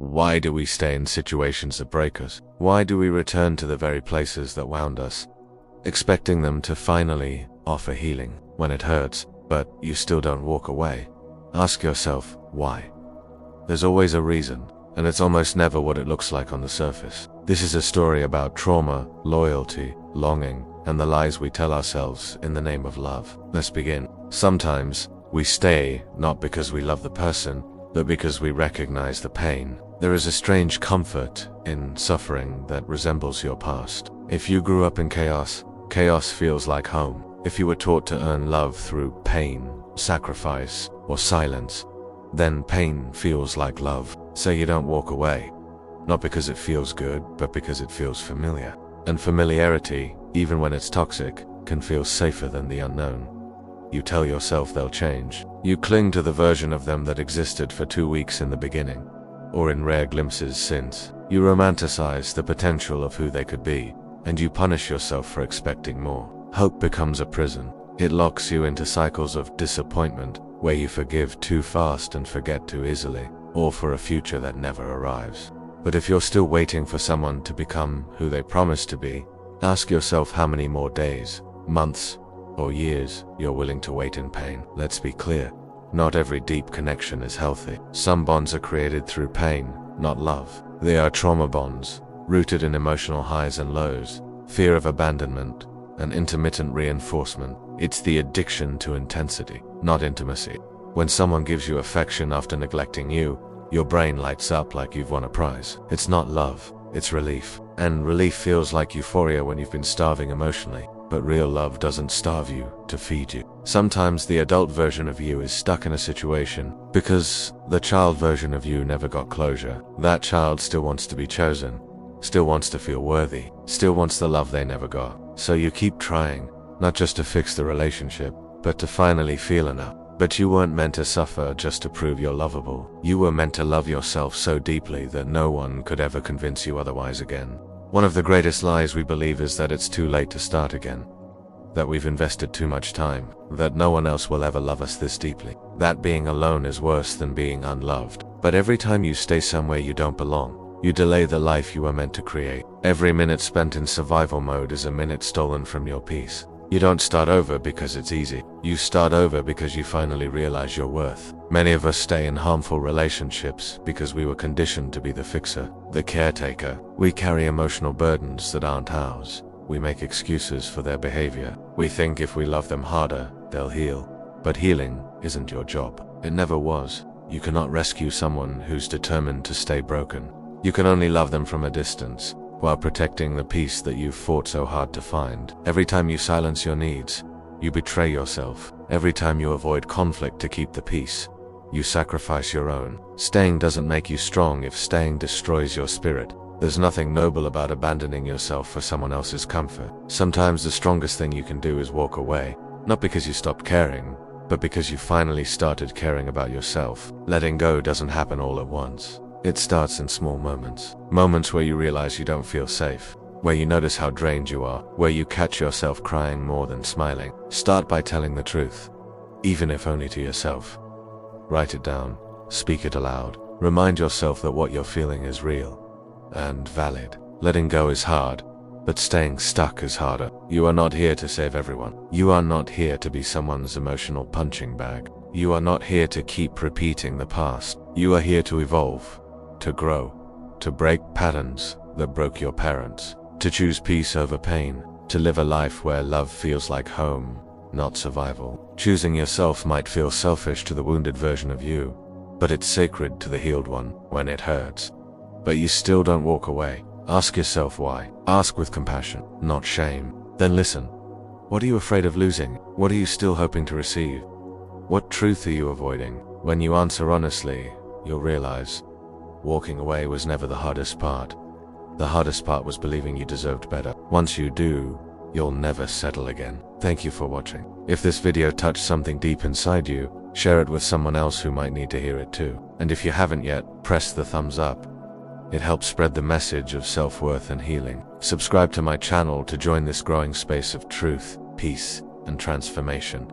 Why do we stay in situations that break us? Why do we return to the very places that wound us, expecting them to finally offer healing when it hurts, but you still don't walk away? Ask yourself, why? There's always a reason, and it's almost never what it looks like on the surface. This is a story about trauma, loyalty, longing, and the lies we tell ourselves in the name of love. Let's begin. Sometimes we stay not because we love the person, but because we recognize the pain. There is a strange comfort in suffering that resembles your past. If you grew up in chaos, chaos feels like home. If you were taught to earn love through pain, sacrifice, or silence, then pain feels like love. So you don't walk away. Not because it feels good, but because it feels familiar. And familiarity, even when it's toxic, can feel safer than the unknown. You tell yourself they'll change. You cling to the version of them that existed for 2 weeks in the beginning, or in rare glimpses since. You romanticize the potential of who they could be, and you punish yourself for expecting more. Hope becomes a prison. It locks you into cycles of disappointment, where you forgive too fast and forget too easily, or for a future that never arrives. But if you're still waiting for someone to become who they promised to be, ask yourself how many more days, months, or years you're willing to wait in pain. Let's be clear, not every deep connection is healthy. Some bonds are created through pain, not love. They are trauma bonds, rooted in emotional highs and lows, fear of abandonment, and intermittent reinforcement. It's the addiction to intensity, not intimacy. When someone gives you affection after neglecting you, your brain lights up like you've won a prize. It's not love, it's relief. And relief feels like euphoria when you've been starving emotionally. But real love doesn't starve you to feed you. Sometimes the adult version of you is stuck in a situation because the child version of you never got closure. That child still wants to be chosen, still wants to feel worthy, still wants the love they never got. So you keep trying, not just to fix the relationship, but to finally feel enough. But you weren't meant to suffer just to prove you're lovable. You were meant to love yourself so deeply that no one could ever convince you otherwise again. One of the greatest lies we believe is that it's too late to start again, that we've invested too much time, that no one else will ever love us this deeply. That being alone is worse than being unloved. But every time you stay somewhere you don't belong, you delay the life you were meant to create. Every minute spent in survival mode is a minute stolen from your peace. You don't start over because it's easy. You start over because you finally realize your worth. Many of us stay in harmful relationships because we were conditioned to be the fixer, the caretaker. We carry emotional burdens that aren't ours. We make excuses for their behavior. We think if we love them harder, they'll heal. But healing isn't your job. It never was. You cannot rescue someone who's determined to stay broken. You can only love them from a distance, while protecting the peace that you've fought so hard to find. Every time you silence your needs, you betray yourself. Every time you avoid conflict to keep the peace, you sacrifice your own. Staying doesn't make you strong if staying destroys your spirit. There's nothing noble about abandoning yourself for someone else's comfort. Sometimes the strongest thing you can do is walk away, not because you stopped caring, but because you finally started caring about yourself. Letting go doesn't happen all at once. It starts in small moments. Moments where you realize you don't feel safe, where you notice how drained you are, where you catch yourself crying more than smiling. Start by telling the truth, even if only to yourself. Write it down, speak it aloud. Remind yourself that what you're feeling is real and valid. Letting go is hard, but staying stuck is harder. You are not here to save everyone. You are not here to be someone's emotional punching bag. You are not here to keep repeating the past. You are here to evolve, to grow, to break patterns that broke your parents, to choose peace over pain, to live a life where love feels like home, not survival. Choosing yourself might feel selfish to the wounded version of you, but it's sacred to the healed one when it hurts. But you still don't walk away. Ask yourself why. Ask with compassion, not shame. Then listen. What are you afraid of losing? What are you still hoping to receive? What truth are you avoiding? When you answer honestly, you'll realize walking away was never the hardest part. The hardest part was believing you deserved better. Once you do, you'll never settle again. Thank you for watching. If this video touched something deep inside you, share it with someone else who might need to hear it too. And if you haven't yet, press the thumbs up. It helps spread the message of self-worth and healing. Subscribe to my channel to join this growing space of truth, peace, and transformation.